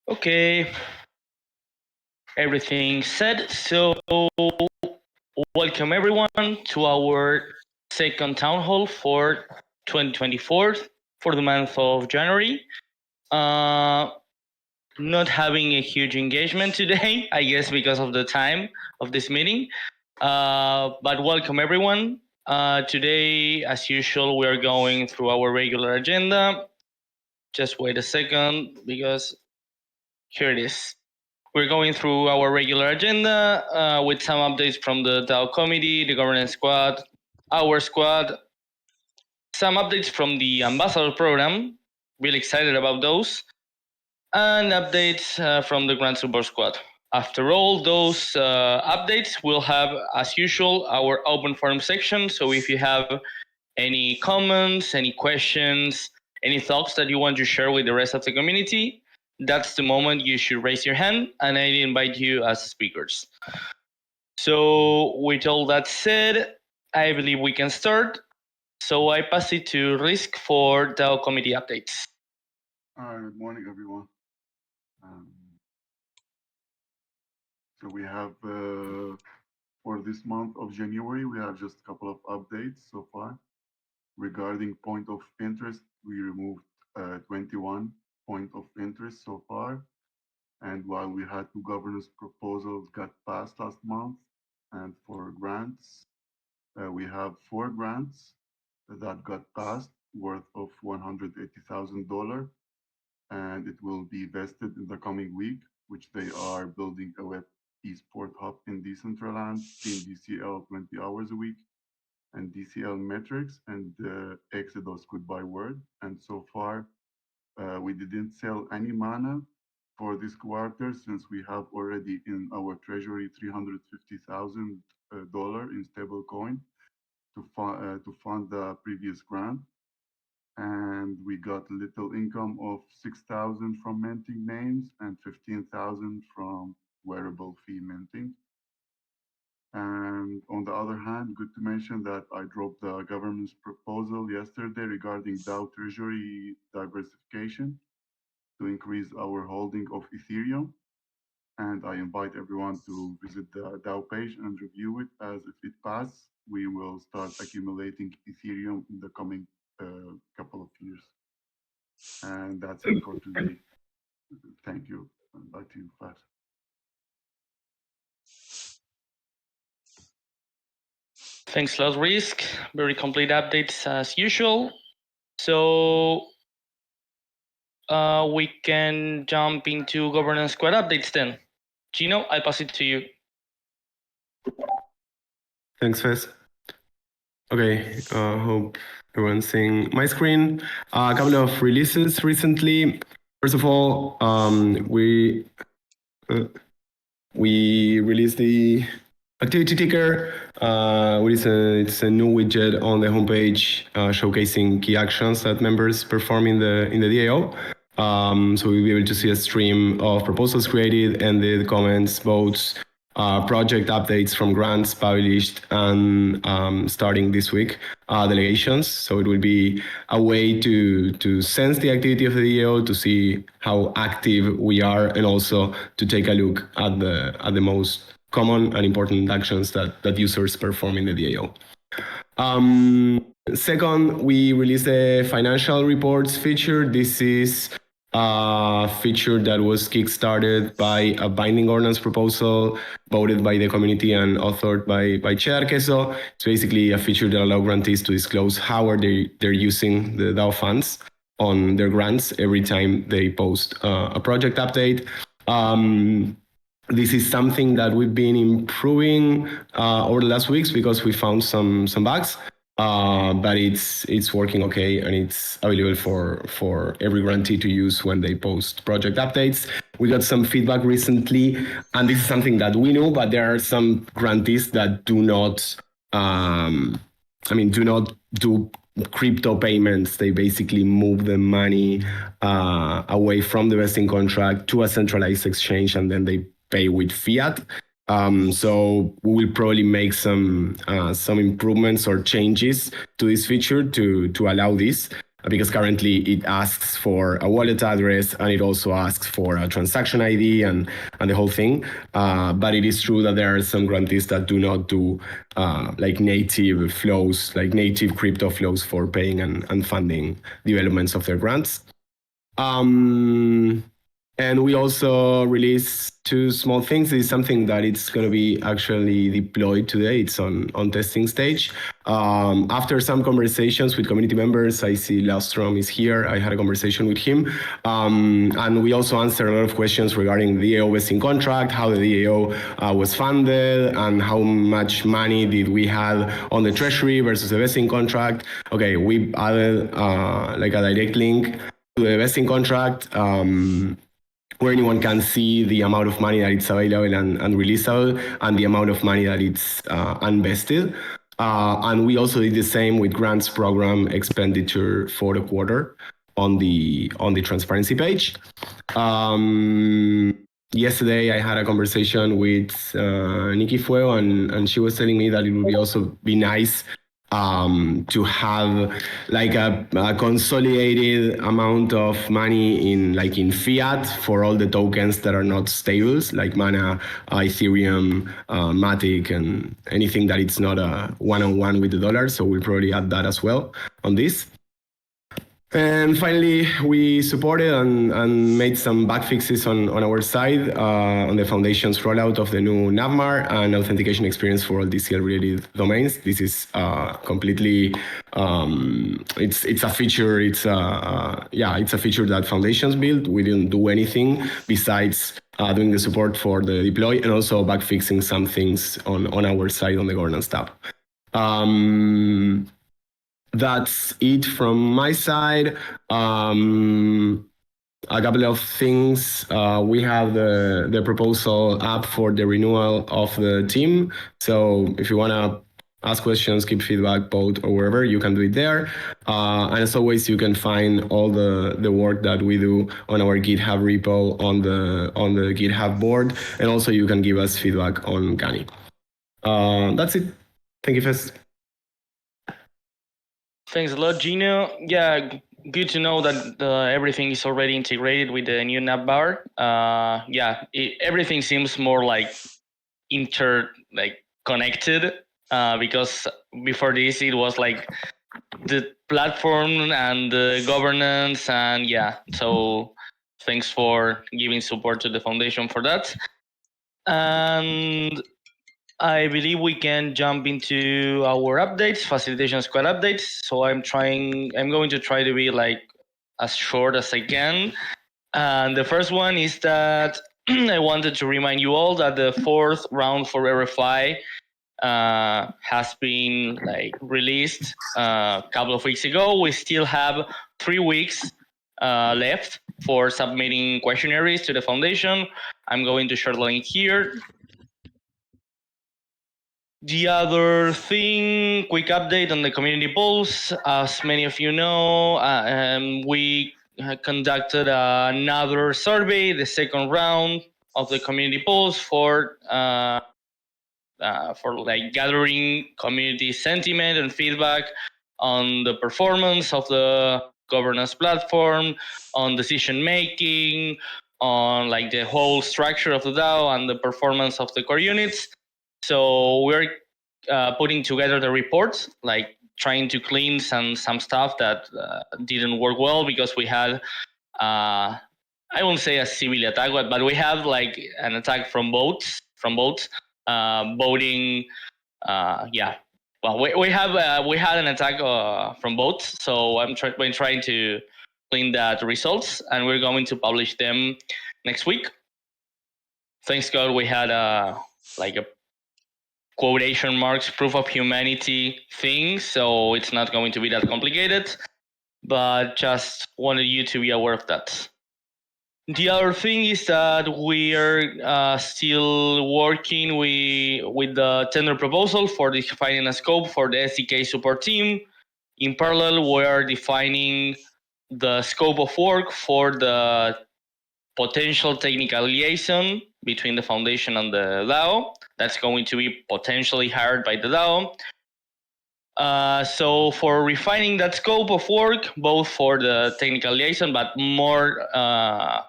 Okay, everything said. So, welcome everyone to our second town hall for 2024 for the month of January. Not having a huge engagement today, I guess, because of the time of this meeting. But welcome everyone. Today, as usual, we are going through our regular agenda. Just wait a second because here it is. We're going through our regular agenda with some updates from the DAO committee, the governance squad, our squad, some updates from the ambassador program. Really excited about those, and updates from the grant support squad. After all those updates, we'll have, as usual, our open forum section. So if you have any comments, any questions, any thoughts that you want to share with the rest of the community, that's the moment you should raise your hand and I invite you as speakers. So with all that said, I believe we can start. So I pass it to Risk for DAO committee updates. Good morning, everyone. So we have, for this month of January, we have just a couple of updates so far. Regarding point of interest, we removed 21 point of interest so far. And while we had 2 governance proposals got passed last month, and for grants, we have 4 grants that got passed worth of $180,000, and it will be vested in the coming week, which they are building a web esport hub in Decentraland, Team DCL 20 hours a week, and DCL metrics, and Exodus goodbye word. And so far, we didn't sell any mana for this quarter since we have already in our treasury $350,000 in stable coin to fund the previous grant. And we got little income of 6,000 from minting names and 15,000 from wearable fee minting. And on the other hand, good to mention that I dropped the government's proposal yesterday regarding DAO treasury diversification to increase our holding of Ethereum. And I invite everyone to visit the DAO page and review it, as if it passes, we will start accumulating Ethereum in the coming couple of years. And that's it for today. Thank you. And back to you, Faz. Thanks a lot, Risk. Very complete updates as usual. So we can jump into governance squad updates then. Gino, I pass it to you. Thanks, Fez. Okay, hope everyone's seeing my screen. A couple of releases recently. First of all, we released the Activity Ticker, it's a new widget on the homepage showcasing key actions that members perform in the DAO. So we'll be able to see a stream of proposals created, and the comments, votes, project updates from grants published, and starting this week, delegations. So it will be a way to sense the activity of the DAO, to see how active we are, and also to take a look at the most common and important actions that users perform in the DAO. Second, we released a financial reports feature. This is a feature that was kickstarted by a binding governance proposal voted by the community and authored by Cheddar Queso. It's basically a feature that allows grantees to disclose how they're using the DAO funds on their grants every time they post a project update. This is something that we've been improving over the last weeks because we found some bugs, but it's working okay, and it's available for every grantee to use when they post project updates. We got some feedback recently, and this is something that we know, but there are some grantees that do not do crypto payments. They basically move the money away from the vesting contract to a centralized exchange, and then they pay with fiat. So we will probably make some improvements or changes to this feature to allow this. because currently it asks for a wallet address and it also asks for a transaction ID and the whole thing. But it is true that there are some grantees that do not do like native flows, like native crypto flows for paying and funding developments of their grants. And we also released two small things. It's something that it's going to be actually deployed today. It's on testing stage. After some conversations with community members, I see Lastrom is here. I had a conversation with him. And we also answered a lot of questions regarding the DAO vesting contract, how the DAO was funded, and how much money did we have on the treasury versus the vesting contract. Okay, we added like a direct link to the vesting contract, where anyone can see the amount of money that it's available and releasable, and the amount of money that it's unvested. And we also did the same with grants program expenditure for the quarter on the transparency page. Yesterday, I had a conversation with Nikki Fuego, and she was telling me that it would also be nice to have like a consolidated amount of money in fiat for all the tokens that are not stables, like Mana, Ethereum, Matic, and anything that it's not a one-on-one with the dollar. So we'll probably add that as well on this. And finally, we supported and made some bug fixes on our side on the foundation's rollout of the new Navbar and authentication experience for all DCL-related domains. This is completely, it's a feature. It's a feature that foundations built. We didn't do anything besides doing the support for the deploy and also bug fixing some things on our side on the governance tab. That's it from my side. A couple of things. We have the proposal up for the renewal of the team. So if you want to ask questions, give feedback, vote, or wherever, you can do it there. And as always, you can find all the work that we do on our GitHub repo on the GitHub board. And also you can give us feedback on Gani. That's it. Thank you, Fes. Thanks a lot, Gino. Yeah, good to know that everything is already integrated with the new Navbar. Everything seems more like connected because before this it was like the platform and the governance, and so thanks for giving support to the foundation for that. And I believe we can jump into our updates, facilitation squad updates. So I'm going to try to be like as short as I can. And the first one is that I wanted to remind you all that the fourth round for RFI has been like released a couple of weeks ago. We still have 3 weeks left for submitting questionnaires to the foundation. I'm going to share the link here. The other thing, quick update on the community polls. As many of you know, we conducted another survey, the second round of the community polls for like gathering community sentiment and feedback on the performance of the governance platform, on decision making, on like the whole structure of the DAO and the performance of the core units. So we're putting together the reports, like trying to clean some stuff that didn't work well because we had, I won't say a civil attack, but we have like an attack from bots, voting. Well, we had an attack from bots, so we're trying to clean that results, and we're going to publish them next week. Thanks God we had like a quotation marks proof of humanity thing, so it's not going to be that complicated, but just wanted you to be aware of that. The other thing is that we are still working with the tender proposal for defining a scope for the SDK support team. In parallel, we are defining the scope of work for the potential technical liaison between the foundation and the DAO. That's going to be potentially hired by the DAO. So for refining that scope of work, both for the technical liaison, but more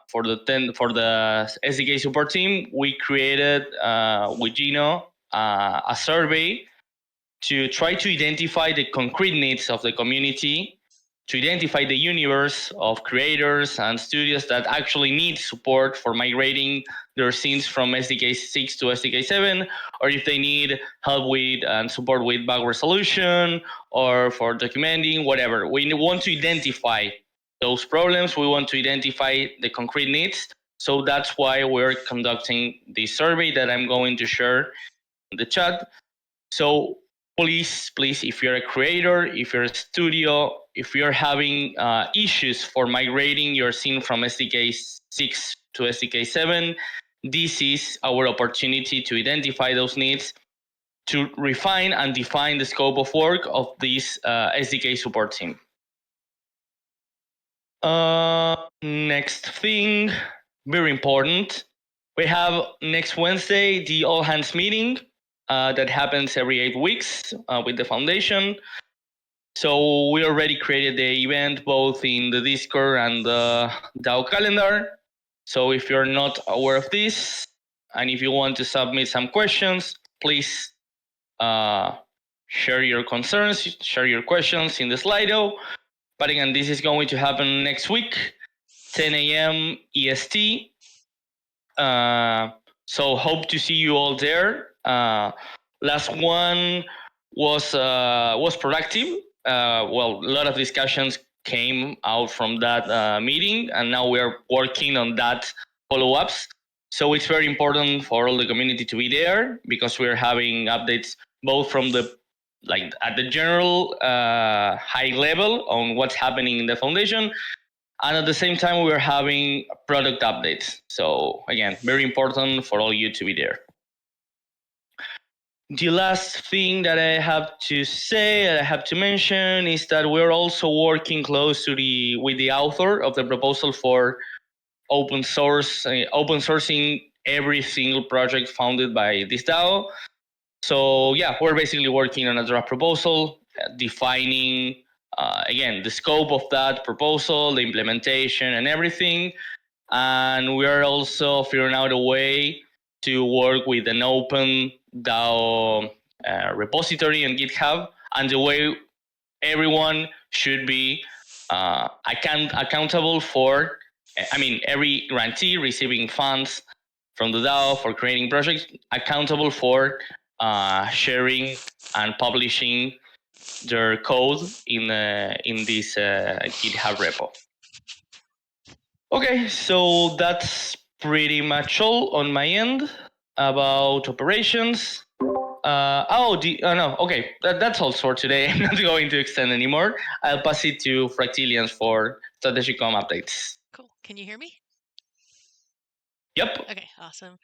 for the SDK support team, we created with Gino a survey to try to identify the concrete needs of the community, to identify the universe of creators and studios that actually need support for migrating their scenes from SDK 6 to SDK 7, or if they need help with and support with bug resolution or for documenting, whatever. We want to identify those problems. We want to identify the concrete needs. So that's why we're conducting this survey that I'm going to share in the chat. So please, if you're a creator, if you're a studio, if you're having issues for migrating your scene from SDK 6 to SDK 7, this is our opportunity to identify those needs, to refine and define the scope of work of this SDK support team. Next thing, very important. We have next Wednesday the all hands meeting that happens every 8 weeks with the foundation. So we already created the event both in the Discord and the DAO calendar. So if you're not aware of this, and if you want to submit some questions, please share your concerns, share your questions in the Slido. But again, this is going to happen next week, 10 a.m. EST. So hope to see you all there. Last one was productive. Well, a lot of discussions came out from that meeting, and now we are working on that follow-ups. So it's very important for all the community to be there, because we're having updates both from the at the general high level on what's happening in the foundation, and at the same time we're having product updates. So again, very important for all you to be there. The last thing that I have to say, that I have to mention, is that we're also working closely with the author of the proposal for open sourcing every single project founded by this DAO. So yeah, we're basically working on a draft proposal, defining again the scope of that proposal, the implementation, and everything. And we are also figuring out a way to work with an open DAO repository on GitHub, and the way everyone should be accountable for, every grantee receiving funds from the DAO for creating projects, accountable for sharing and publishing their code in this GitHub repo. Okay, so that's pretty much all on my end about operations. Okay, that's all for today. I'm not going to extend anymore. I'll pass it to Fractilians for strategic.com updates. Cool. Can you hear me? Yep. Okay, awesome.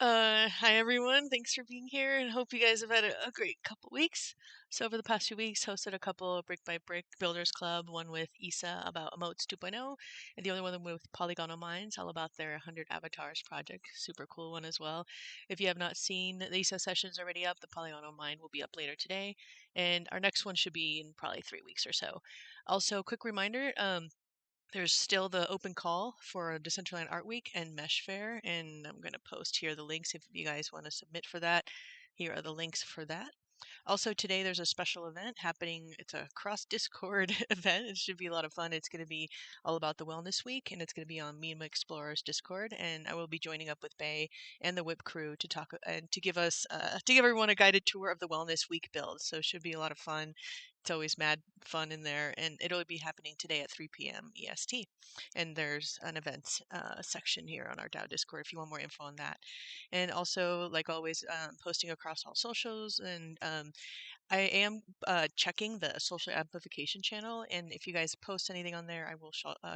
Hi everyone, thanks for being here, and hope you guys have had a great couple weeks. So over the past few weeks, hosted a couple Brick by Brick Builders Club, one with Isa about Emotes 2.0, and the other one with Polygonal Minds, all about their 100 Avatars project. Super cool one as well. If you have not seen the Isa session's already up, the Polygonal Mind will be up later today, and our next one should be in probably 3 weeks or so. Also, quick reminder, there's still the open call for Decentraland Art Week and Mesh Fair, and I'm going to post here the links if you guys want to submit for that. Here are the links for that. Also today there's a special event happening. It's a cross Discord event. It should be a lot of fun. It's going to be all about the Wellness Week, and it's going to be on Meme Explorers Discord, and I will be joining up with Bay and the WIP crew to talk and to give us to give everyone a guided tour of the Wellness Week build. So it should be a lot of fun. It's always mad fun in there, and it'll be happening today at 3 p.m. EST. And there's an events section here on our DAO Discord if you want more info on that. And also, like always, posting across all socials, and I am checking the social amplification channel, and if you guys post anything on there, I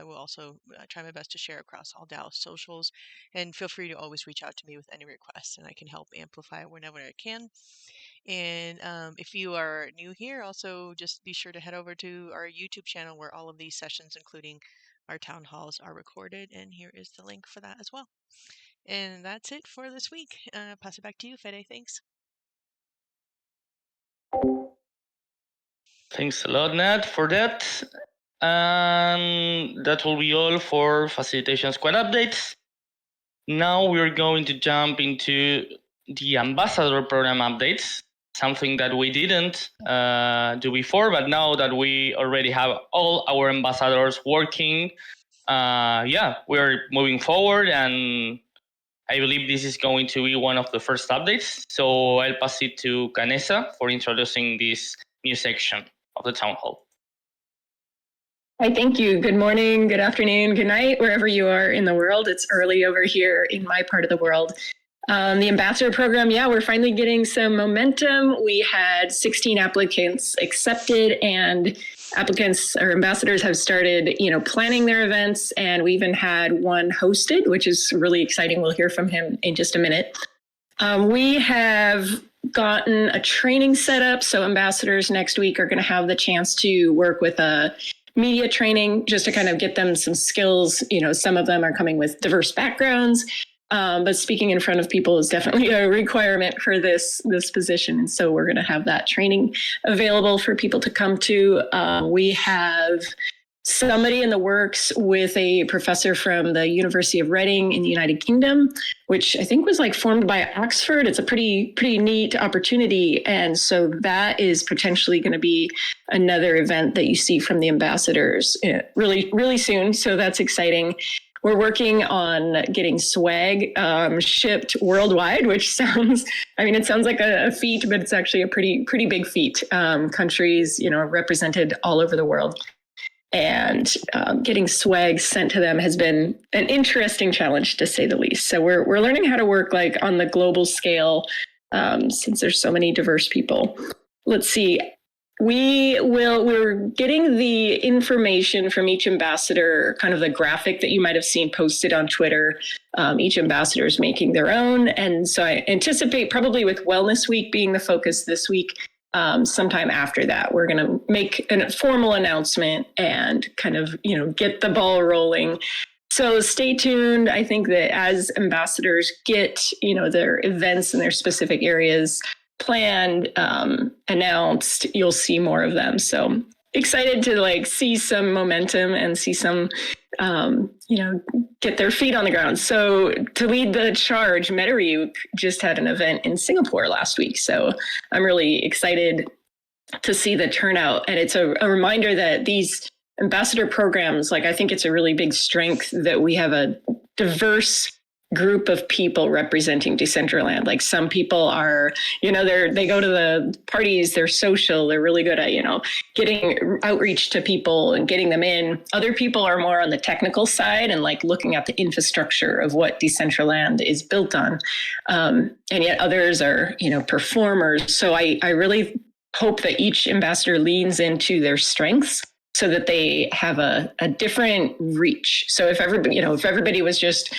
will also try my best to share across all DAO socials. And feel free to always reach out to me with any requests, and I can help amplify it whenever I can. And if you are new here, also just be sure to head over to our YouTube channel where all of these sessions, including our town halls, are recorded. And here is the link for that as well. And that's it for this week. Pass it back to you, Fede. Thanks. Thanks a lot, Nat, for that. And that will be all for Facilitation Squad updates. Now we're going to jump into the Ambassador Program updates, something that we didn't do before, but now that we already have all our ambassadors working, we're moving forward, and I believe this is going to be one of the first updates. So I'll pass it to Canessa for introducing this new section of the town hall. Hi, thank you. Good morning, good afternoon, good night, wherever you are in the world. It's early over here in my part of the world. The ambassador program, we're finally getting some momentum. We had 16 applicants accepted, and applicants or ambassadors have started, planning their events, and we even had one hosted, which is really exciting. We'll hear from him in just a minute. We have gotten a training set up, so ambassadors next week are going to have the chance to work with a media training just to kind of get them some skills. Some of them are coming with diverse backgrounds, but speaking in front of people is definitely a requirement for this position. And so we're going to have that training available for people to come to. We have somebody in the works with a professor from the University of Reading in the United Kingdom, which I think was formed by Oxford. It's a pretty neat opportunity. And so that is potentially going to be another event that you see from the ambassadors really, really soon. So that's exciting. We're working on getting swag shipped worldwide, which sounds like a feat, but it's actually a pretty big feat. Countries, represented all over the world. And getting swag sent to them has been an interesting challenge, to say the least. So we're learning how to work on the global scale, since there's so many diverse people. Let's see. We're getting the information from each ambassador, kind of the graphic that you might have seen posted on Twitter. Each ambassador is making their own. And so I anticipate, probably with Wellness Week being the focus this week, sometime after that, we're going to make a formal announcement and kind of, get the ball rolling. So stay tuned. I think that as ambassadors get, their events in their specific areas planned, announced, you'll see more of them. So excited to see some momentum and see some, get their feet on the ground. So to lead the charge, MetaRyuk just had an event in Singapore last week. So I'm really excited to see the turnout. And it's a reminder that these ambassador programs, I think it's a really big strength that we have a diverse group of people representing Decentraland. Some people are, they go to the parties, they're social, they're really good at, getting outreach to people and getting them in. Other people are more on the technical side and looking at the infrastructure of what Decentraland is built on. And yet others are, performers. So I really hope that each ambassador leans into their strengths so that they have a different reach. So if everybody was just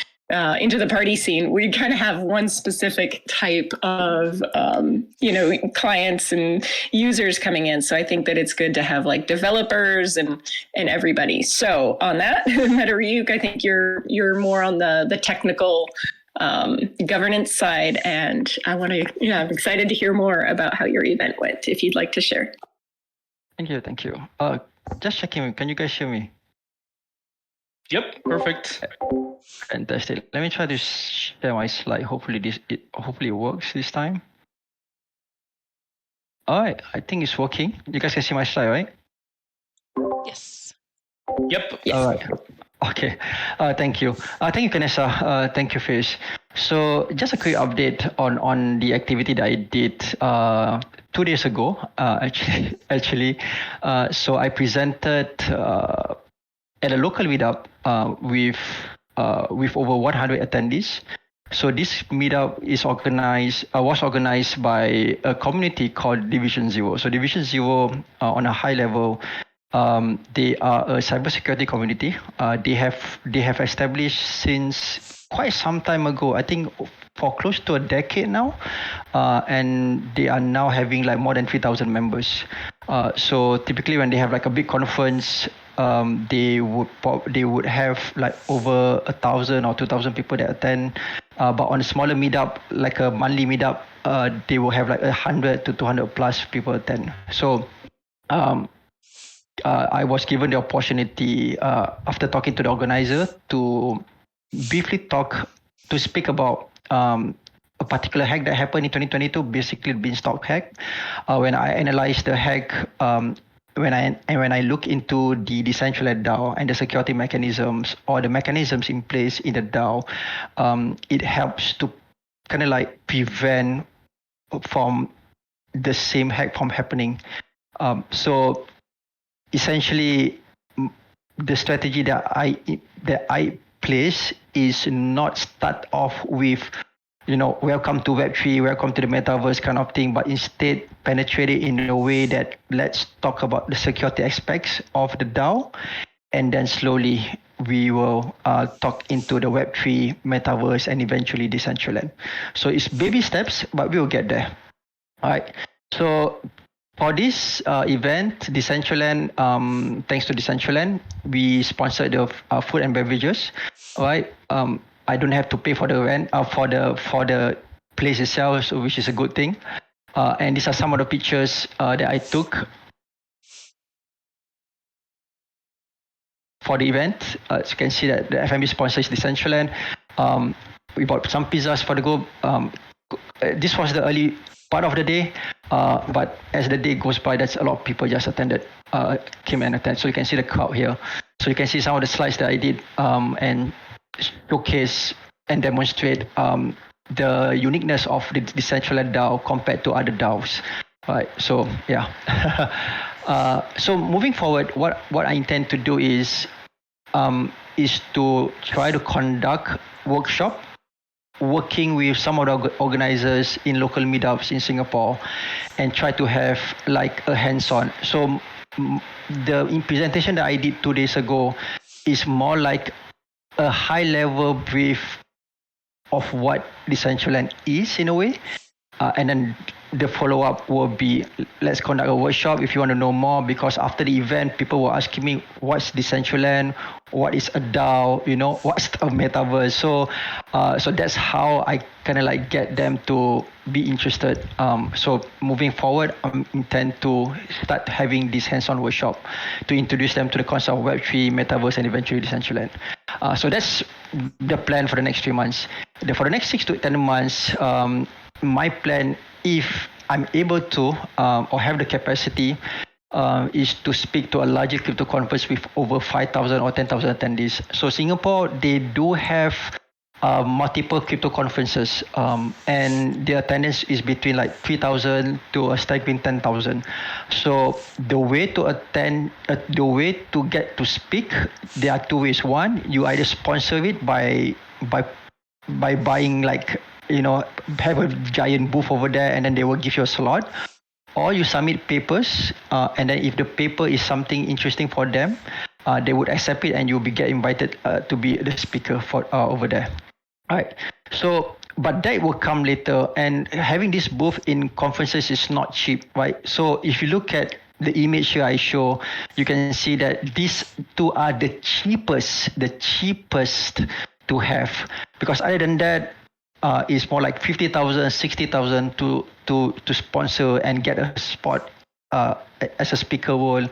into the party scene, we kind of have one specific type of, clients and users coming in. So I think that it's good to have developers and everybody. So on that, MetaRyuk, I think you're more on the technical governance side, and I'm excited to hear more about how your event went, if you'd like to share. Thank you. Just checking, can you guys hear me? Yep, perfect. Fantastic. Let me try to share my slide. Hopefully it works this time. All right, I think it's working. You guys can see my slide, right? Yes. Yep. Yes. All right. Okay. Thank you. Thank you, Canessa. Thank you, Fish. So just a quick update on the activity that I did 2 days ago. Actually. So I presented at a local meetup with over 100 attendees. So this meetup was organized by a community called Division Zero. So Division Zero, on a high level, they are a cybersecurity community. They have established since quite some time ago. I think for close to a decade now, and they are now having more than 3,000 members. So typically, when they have a big conference, they would have over 1,000 or 2,000 people that attend. But on a smaller meetup, a monthly meetup, they will have 100 to 200 plus people attend. So I was given the opportunity after talking to the organizer to briefly speak about a particular hack that happened in 2022, basically the Beanstalk hack. When I analyzed the hack, when I look into the Decentraland DAO and the security mechanisms or the mechanisms in place in the DAO, it helps to kind of like prevent from the same hack from happening. So essentially, the strategy that I place is not start off with, welcome to Web3, welcome to the metaverse kind of thing, but instead penetrate it in a way that let's talk about the security aspects of the DAO, and then slowly we will talk into the Web3, metaverse, and eventually Decentraland. So it's baby steps, but we will get there. All right. So for this event, Decentraland, thanks to Decentraland, we sponsored the food and beverages. All right. I don't have to pay for the rent for the place itself, so which is a good thing. And these are some of the pictures that I took for the event. As you can see that the F&B sponsor is Decentraland. We bought some pizzas for the group. This was the early part of the day, but as the day goes by, that's a lot of people just came and attended. So you can see the crowd here. So you can see some of the slides that I did and showcase and demonstrate the uniqueness of the Decentraland DAO compared to other DAOs. Right. So yeah. So moving forward, what I intend to do is to try to conduct workshop, working with some of the organizers in local meetups in Singapore, and try to have like a hands-on. So the presentation that I did 2 days ago is more like a high-level brief of what Decentraland is in a way, and then the follow-up will be, let's conduct a workshop if you want to know more, because after the event, people were asking me, what's Decentraland? What is a DAO? What's a metaverse? So that's how I kind of like get them to be interested. So moving forward, I intend to start having this hands-on workshop to introduce them to the concept of Web3, metaverse, and eventually Decentraland. So that's the plan for the next 3 months. For the next 6 to 10 months, my plan, if I'm able to or have the capacity, is to speak to a larger crypto conference with over 5,000 or 10,000 attendees. So Singapore, they do have multiple crypto conferences, and the attendance is between like 3,000 to a staggering 10,000. So the way to attend, the way to get to speak, there are 2 ways. One, you either sponsor it by buying have a giant booth over there, and then they will give you a slot, or you submit papers, and then if the paper is something interesting for them, they would accept it, and you'll get invited to be the speaker for over there. All right. So, but that will come later, and having this booth in conferences is not cheap, right? So if you look at the image here I show, you can see that these 2 are the cheapest to have, because other than that, it's more like 50,000, 60,000 to sponsor and get a spot as a speaker role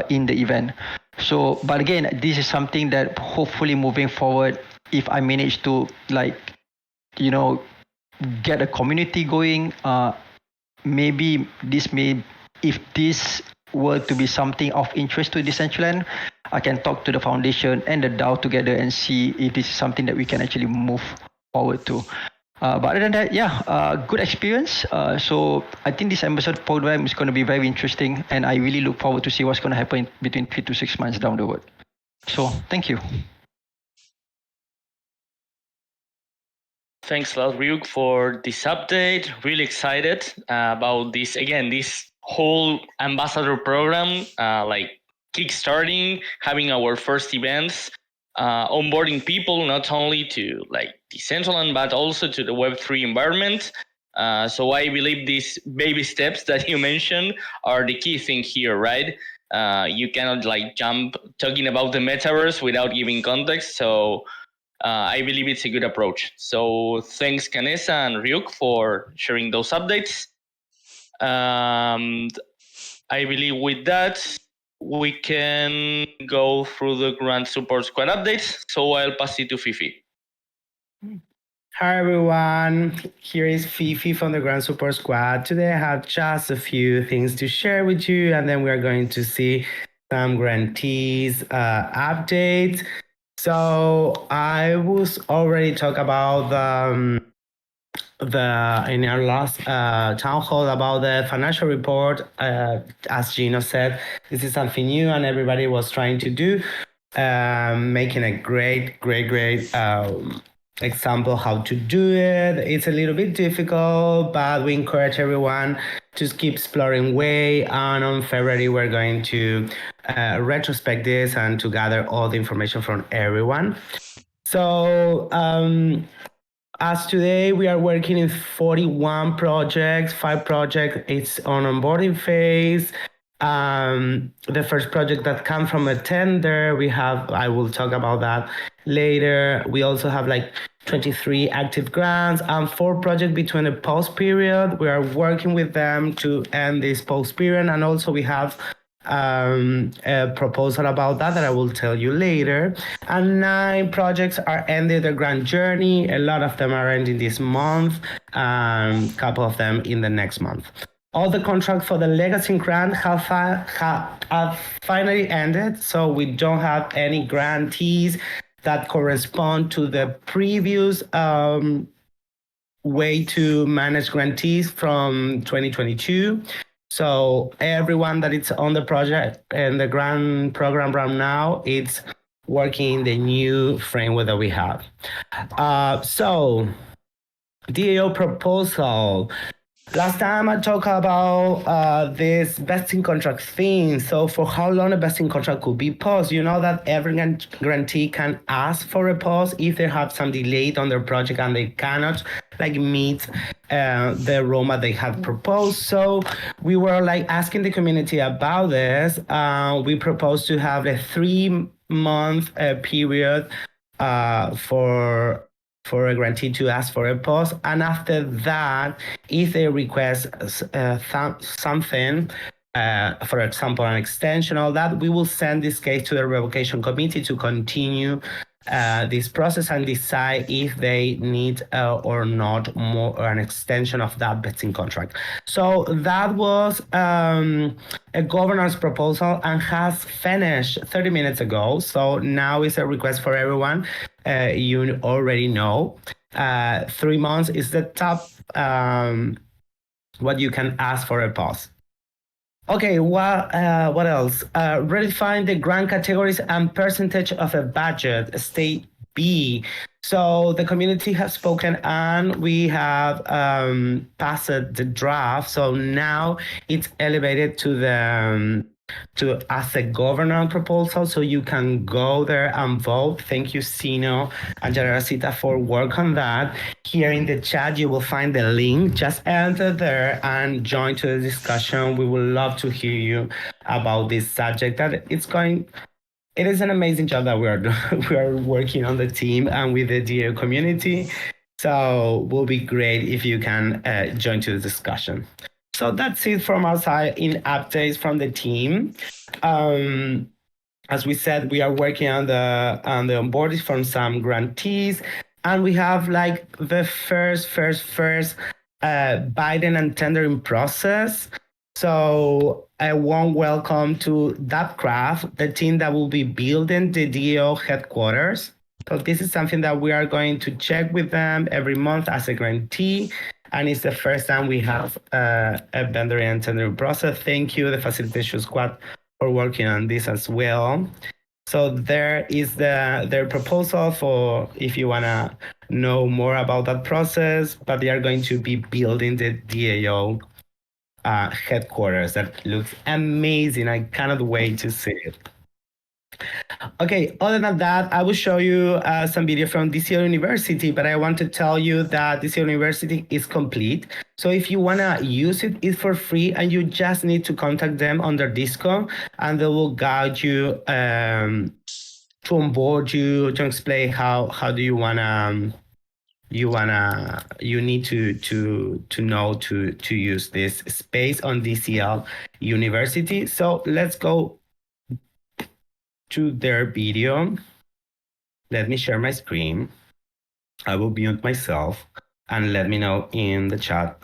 in the event. So, but again, this is something that hopefully moving forward, if I manage to get a community going, maybe if this were to be something of interest to Decentraland, I can talk to the foundation and the DAO together and see if this is something that we can actually move forward to. But other than that, good experience. So I think this ambassador program is going to be very interesting, and I really look forward to see what's going to happen between 3 to 6 months down the road. So thank you. Thanks a lot, Ryuk, for this update. Really excited about this whole ambassador program, like kickstarting, having our first events, onboarding people not only to like Decentraland but also to the Web3 environment. So I believe these baby steps that you mentioned are the key thing here, right? You cannot like jump talking about the metaverse without giving context. So I believe it's a good approach. So thanks, Canessa and Ryuk, for sharing those updates. I believe with that, we can go through the Grant Support Squad updates. So I'll pass it to Fifi. Hi everyone, here is Fifi from the Grant Support Squad. Today I have just a few things to share with you, and then we are going to see some grantees updates. So I was already talk about in our last town hall about the financial report. As Gino said, this is something new and everybody was trying to do, making a great example how to do it. It's a little bit difficult, but we encourage everyone to keep exploring way. And on February, we're going to retrospect this and to gather all the information from everyone. So as today, we are working in 41 projects, 5 projects. It's on onboarding phase. The first project that comes from a tender, I will talk about that later. We also have like 23 active grants and 4 projects between a pause period. We are working with them to end this pause period. And also we have a proposal about that I will tell you later. And 9 projects are ending their grant journey. A lot of them are ending this month, a couple of them in the next month. All the contracts for the legacy grant have finally ended, so we don't have any grantees that correspond to the previous way to manage grantees from 2022. So everyone that is on the project and the grant program right now, it's working in the new framework that we have. So DAO proposal. Last time I talked about this vesting contract thing. So for how long a vesting contract could be paused, you know that every grantee can ask for a pause if they have some delay on their project and they cannot meet the roadmap they had proposed. So we were asking the community about this. We proposed to have a 3-month period for a grantee to ask for a pause, and after that, if they request something, for example, an extension, all that, we will send this case to the revocation committee to continue this process and decide if they need or not more an extension of that vesting contract. So that was a governance proposal and has finished 30 minutes ago. So now it's a request for everyone. You already know 3 months is the top what you can ask for a pause. Okay, what else? Redefine the grant categories and percentage of a budget, state B. So the community has spoken and we have passed the draft. So now it's elevated to as a governance proposal, so you can go there and vote. Thank you, Gino and Generosita, for work on that. Here in the chat, you will find the link. Just enter there and join to the discussion. We would love to hear you about this subject. It is an amazing job that we are working on the team and with the DAO community. So it will be great if you can join to the discussion. So that's it from our side in updates from the team. As we said, we are working on the onboarding from some grantees, and we have the first bidding and tendering process. So a warm welcome to DAPcraft, the team that will be building the DAO headquarters. So this is something that we are going to check with them every month as a grantee. And it's the first time we have a vendor and tendering process. Thank you, the facilitation squad, for working on this as well. So there is their proposal for if you want to know more about that process, but they are going to be building the DAO headquarters. That looks amazing. I cannot wait to see it. Okay, other than that, I will show you some video from DCL University, but I want to tell you that DCL University is complete. So if you want to use it, it's for free, and you just need to contact them on their Discord, and they will guide you to onboard you, to explain how do you need to know to use this space on DCL University. So let's go to their video. Let me share my screen. I will mute myself and let me know in the chat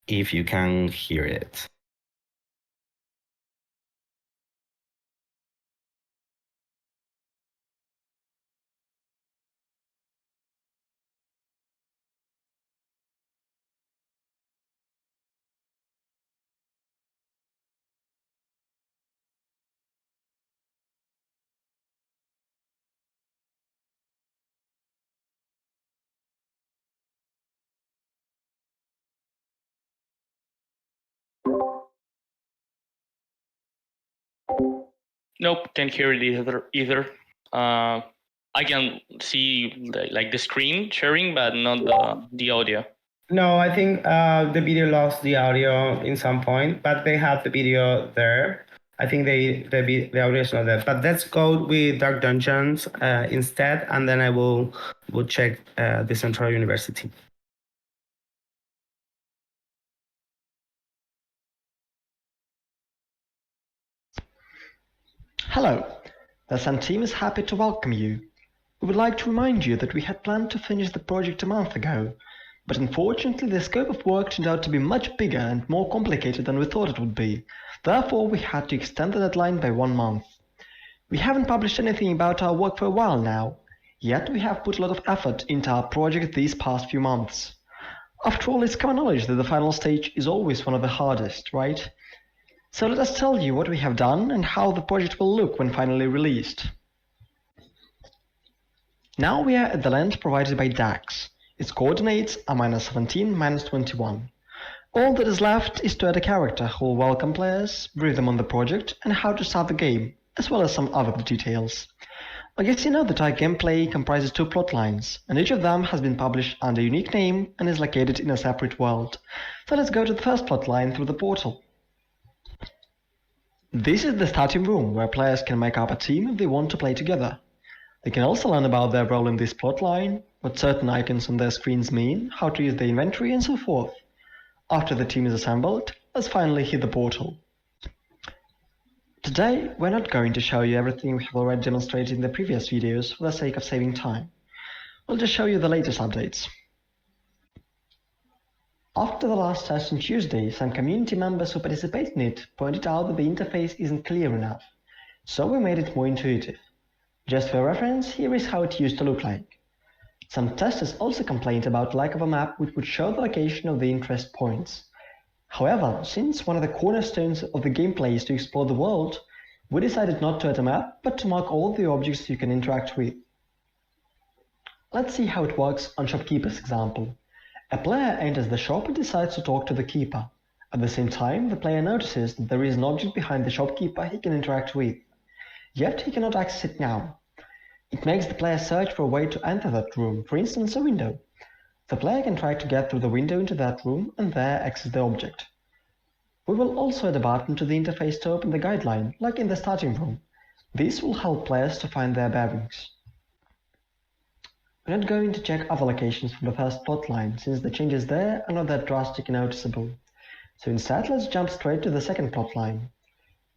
if you can hear it. Nope, can't hear it either. I can see like the screen sharing, but not the audio. No, I think the video lost the audio in some point, but they have the video there. I think the audio is not there. But let's go with Dark Dungeons instead, and then I will check Decentraland University. Hello, the Sun team is happy to welcome you. We would like to remind you that we had planned to finish the project a month ago, but unfortunately the scope of work turned out to be much bigger and more complicated than we thought it would be. Therefore, we had to extend the deadline by 1 month. We haven't published anything about our work for a while now, yet we have put a lot of effort into our project these past few months. After all, it's common knowledge that the final stage is always one of the hardest, right? So let us tell you what we have done and how the project will look when finally released. Now we are at the land provided by DAX. Its coordinates are -17, -21. All that is left is to add a character who will welcome players, brief them on the project, and how to start the game, as well as some other details. I guess you know that our gameplay comprises 2 plot lines, and each of them has been published under a unique name and is located in a separate world. So let's go to the first plot line through the portal. This is the starting room, where players can make up a team if they want to play together. They can also learn about their role in this plotline, what certain icons on their screens mean, how to use the inventory, and so forth. After the team is assembled, let's finally hit the portal. Today, we're not going to show you everything we have already demonstrated in the previous videos for the sake of saving time. We'll just show you the latest updates. After the last test on Tuesday, some community members who participated in it pointed out that the interface isn't clear enough, so we made it more intuitive. Just for reference, here is how it used to look like. Some testers also complained about lack of a map which would show the location of the interest points. However, since one of the cornerstones of the gameplay is to explore the world, we decided not to add a map, but to mark all the objects you can interact with. Let's see how it works on Shopkeeper's example. A player enters the shop and decides to talk to the keeper. At the same time, the player notices that there is an object behind the shopkeeper he can interact with. Yet he cannot access it now. It makes the player search for a way to enter that room, for instance a window. The player can try to get through the window into that room and there access the object. We will also add a button to the interface to open the guideline, like in the starting room. This will help players to find their bearings. We're not going to check other locations from the first plotline, since the changes there are not that drastic and noticeable. So instead, let's jump straight to the second plotline.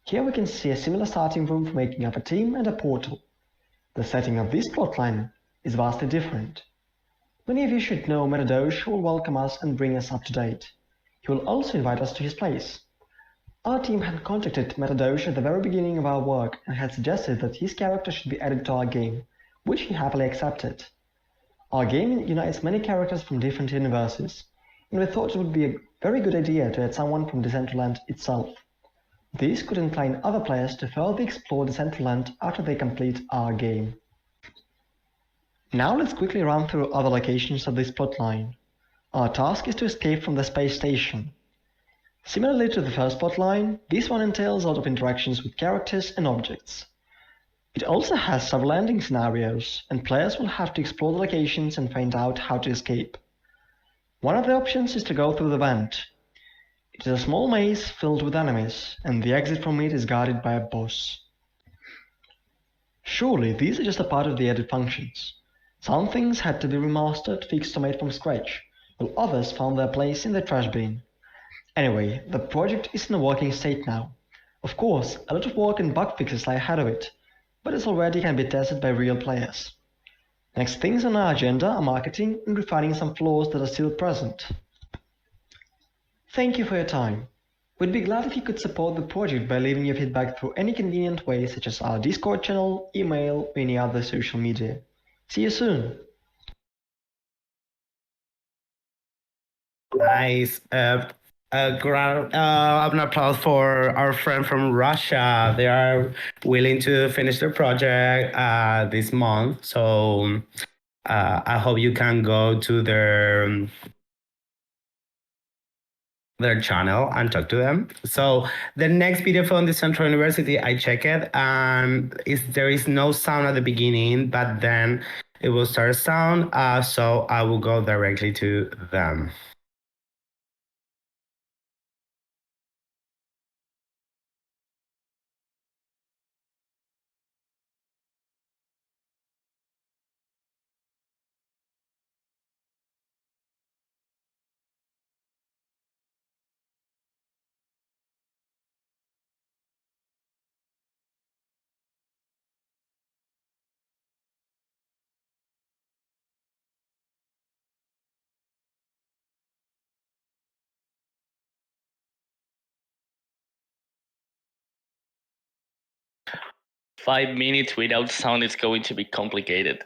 Here we can see a similar starting room for making up a team and a portal. The setting of this plotline is vastly different. Many of you should know Metadosh will welcome us and bring us up to date. He will also invite us to his place. Our team had contacted Metadosh at the very beginning of our work and had suggested that his character should be added to our game, which he happily accepted. Our game unites many characters from different universes, and we thought it would be a very good idea to add someone from Decentraland itself. This could incline other players to further explore Decentraland after they complete our game. Now let's quickly run through other locations of this plotline. Our task is to escape from the space station. Similarly to the first plotline, this one entails a lot of interactions with characters and objects. It also has several landing scenarios, and players will have to explore the locations and find out how to escape. One of the options is to go through the vent. It is a small maze filled with enemies, and the exit from it is guarded by a boss. Surely these are just a part of the added functions. Some things had to be remastered, fixed or made from scratch, while others found their place in the trash bin. Anyway, the project is in a working state now. Of course, a lot of work and bug fixes lie ahead of it, but it already can be tested by real players. Next things on our agenda are marketing and refining some flaws that are still present. Thank you for your time. We'd be glad if you could support the project by leaving your feedback through any convenient way, such as our Discord channel, email, or any other social media. See you soon! Nice. An applause for our friend from Russia. They are willing to finish their project this month. So I hope you can go to their channel and talk to them. So the next video from the Central University, I check it, and there is no sound at the beginning, but then it will start a sound. So I will go directly to them. Five minutes without sound is going to be complicated.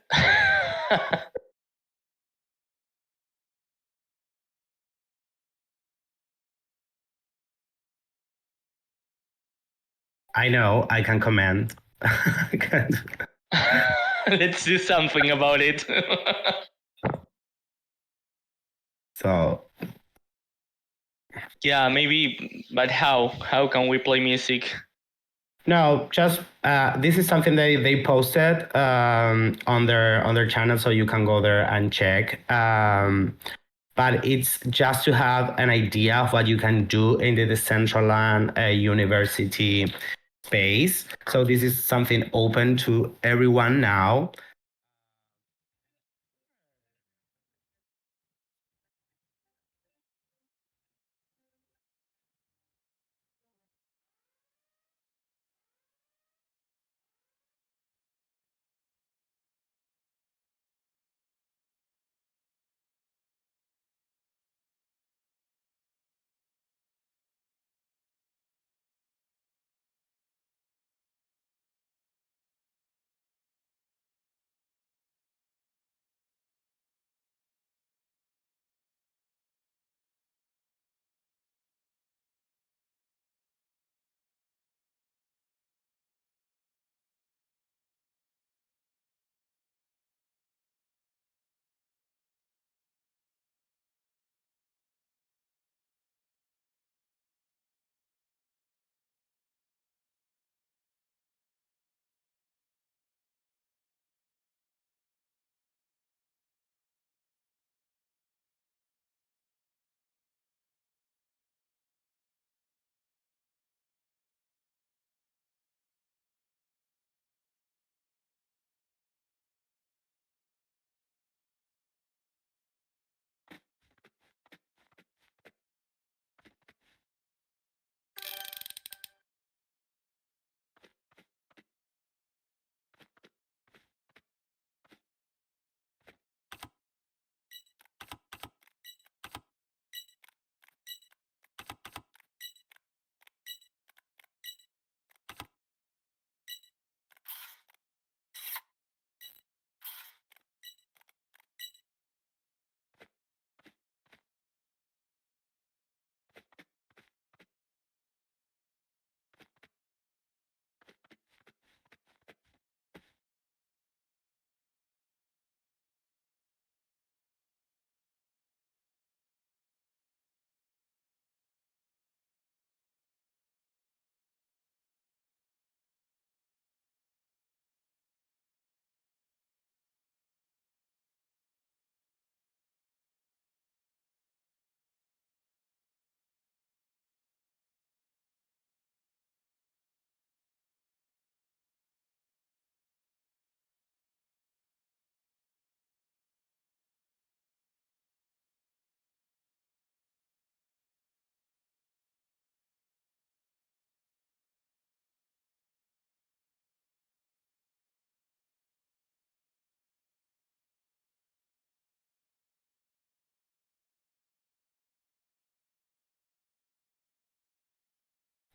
I know, I can comment. Let's do something about it. So yeah, maybe, but how? How can we play music? no, just this is something that they posted on their channel, so you can go there and check. But it's just to have an idea of what you can do in the Decentraland University space. So this is something open to everyone now.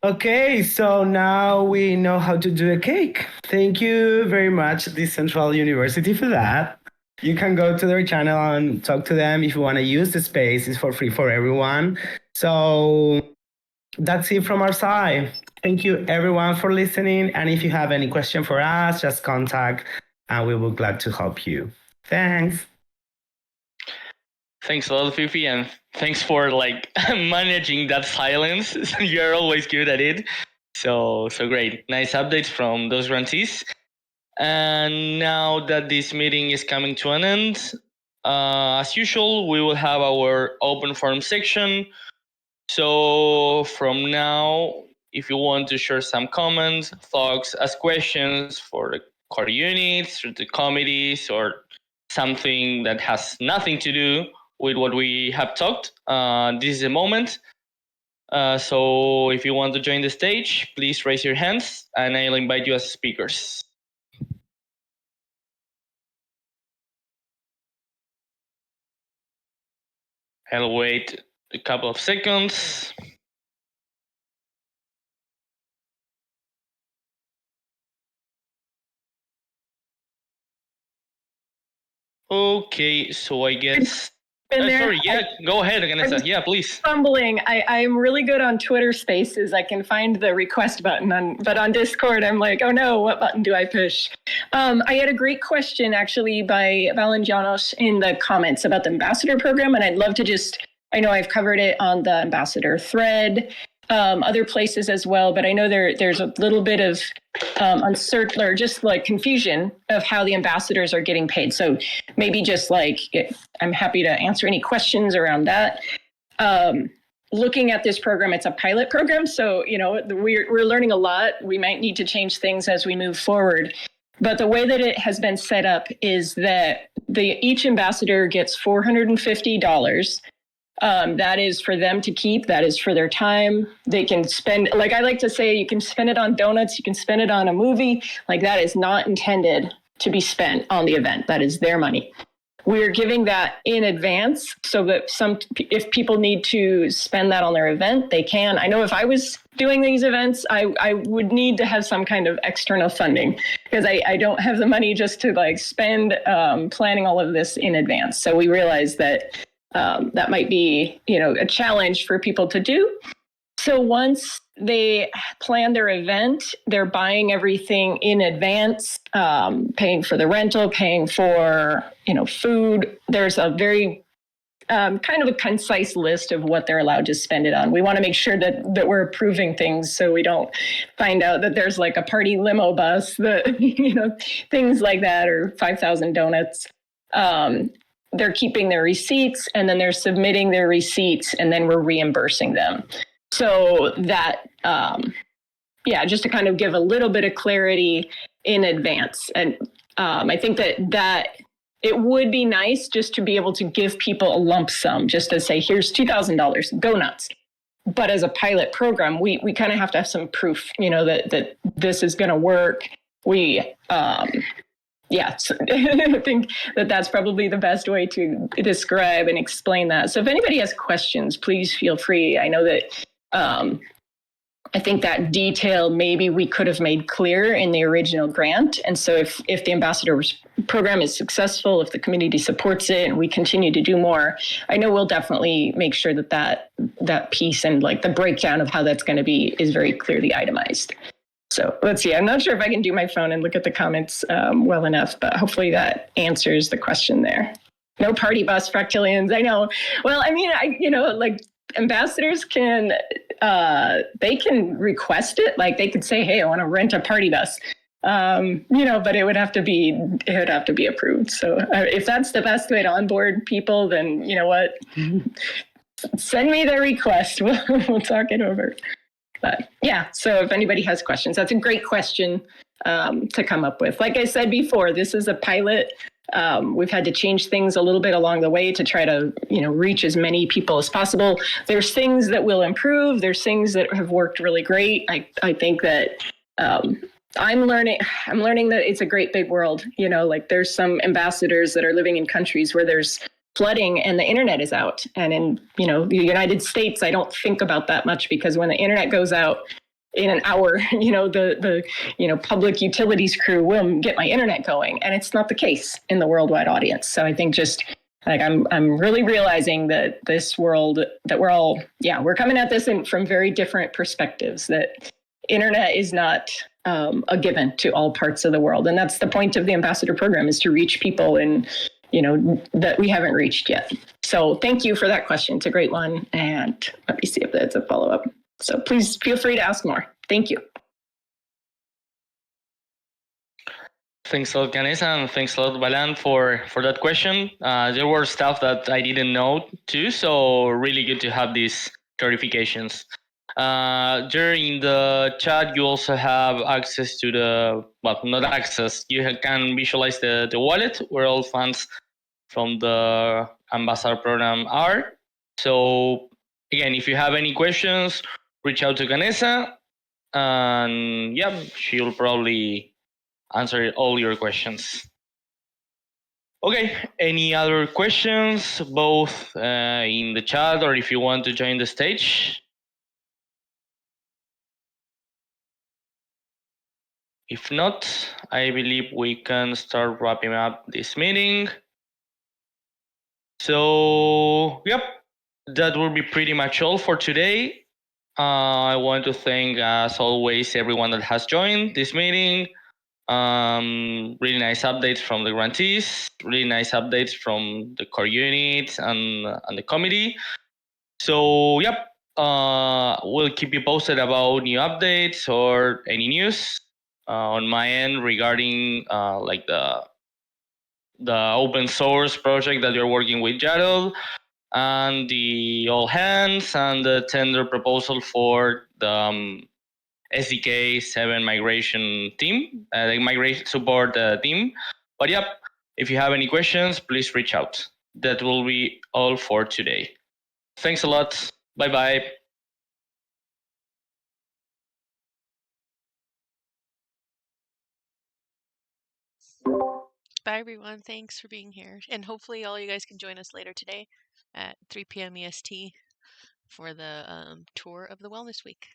Okay, so now we know how to do a cake. Thank you very much, Decentral University, for that. You can go to their channel and talk to them if you want to use the space. It's for free for everyone. So that's it from our side. Thank you, everyone, for listening. And if you have any question for us, just contact, and we will be glad to help you. Thanks. Thanks a lot, Fifi, and thanks for managing that silence. You're always good at it. So great. Nice updates from those grantees. And now that this meeting is coming to an end, as usual, we will have our open forum section. So from now, if you want to share some comments, thoughts, ask questions for the core units or the committees or something that has nothing to do with what we have talked, this is the moment. So if you want to join the stage, please raise your hands and I'll invite you as speakers. I'll wait a couple of seconds. Okay, so I guess... sorry, yeah, go ahead, Vanessa. Yeah, please. Fumbling. I'm really good on Twitter Spaces. I can find the request button, but on Discord, I'm like, oh no, what button do I push? I had a great question actually by Valentinos in the comments about the ambassador program, and I'd love to I know I've covered it on the ambassador thread, other places as well, but I know there's a little bit of uncertain or just confusion of how the ambassadors are getting paid. So maybe just I'm happy to answer any questions around that. Looking at this program, it's a pilot program. So, we're learning a lot. We might need to change things as we move forward. But the way that it has been set up is that each ambassador gets $450. That is for them to keep. That is for their time. They can spend, I like to say, you can spend it on donuts. You can spend it on a movie. That is not intended to be spent on the event. That is their money. We're giving that in advance so that if people need to spend that on their event, they can. I know if I was doing these events, I would need to have some kind of external funding because I don't have the money just to spend planning all of this in advance. So we realized that that might be, a challenge for people to do. So once they plan their event, they're buying everything in advance, paying for the rental, paying for, food. There's a very kind of a concise list of what they're allowed to spend it on. We want to make sure that we're approving things so we don't find out that there's a party limo bus, things like that, or 5,000 donuts. They're keeping their receipts and then they're submitting their receipts and then we're reimbursing them. So that, just to kind of give a little bit of clarity in advance. And I think that it would be nice just to be able to give people a lump sum, just to say, here's $2,000, go nuts. But as a pilot program, we kind of have to have some proof, that this is going to work. So I think that's probably the best way to describe and explain that. So if anybody has questions, please feel free. I know that I think that detail maybe we could have made clear in the original grant. And so if the ambassador program is successful, if the community supports it and we continue to do more, I know we'll definitely make sure that piece and the breakdown of how that's going to be is very clearly itemized. So let's see. I'm not sure if I can do my phone and look at the comments well enough, but hopefully that answers the question there. No party bus, Fractilians. I know. Well, I mean, ambassadors can they can request it. They could say, "Hey, I want to rent a party bus," but it would have to be approved. So if that's the best way to onboard people, then you know what, send me the request. We'll talk it over. But yeah, so if anybody has questions, that's a great question to come up with. Like I said before, this is a pilot. We've had to change things a little bit along the way to try to, reach as many people as possible. There's things that will improve. There's things that have worked really great. I think that I'm learning that it's a great big world. There's some ambassadors that are living in countries where there's flooding and the internet is out. And in, the United States, I don't think about that much because when the internet goes out, in an hour, the public utilities crew will get my internet going. And it's not the case in the worldwide audience. So I think just like I'm really realizing that this world that we're coming at this from very different perspectives, that internet is not a given to all parts of the world. And that's the point of the ambassador program, is to reach people in, that we haven't reached yet. So thank you for that question. It's a great one. And let me see if that's a follow-up. So please feel free to ask more. Thank you. Thanks a lot, Vanessa, and thanks a lot, Balan, for that question. There were stuff that I didn't know too, so really good to have these clarifications. During the chat, you also have access to not access, you can visualize the wallet where all funds from the ambassador program are. So again, if you have any questions, reach out to Vanessa, and she'll probably answer all your questions. Okay, any other questions, both in the chat or if you want to join the stage? If not, I believe we can start wrapping up this meeting. So, that will be pretty much all for today. I want to thank, as always, everyone that has joined this meeting. Really nice updates from the grantees, really nice updates from the core units and the committee. So, we'll keep you posted about new updates or any news on my end regarding like the open source project that you're working with Jared, and the all hands and the tender proposal for the SDK 7 migration team, the migration support team. But if you have any questions, please reach out. That will be all for today. Thanks a lot. Bye-bye. Bye, everyone. Thanks for being here. And hopefully all you guys can join us later today at 3 p.m. EST for the tour of the Wellness Week.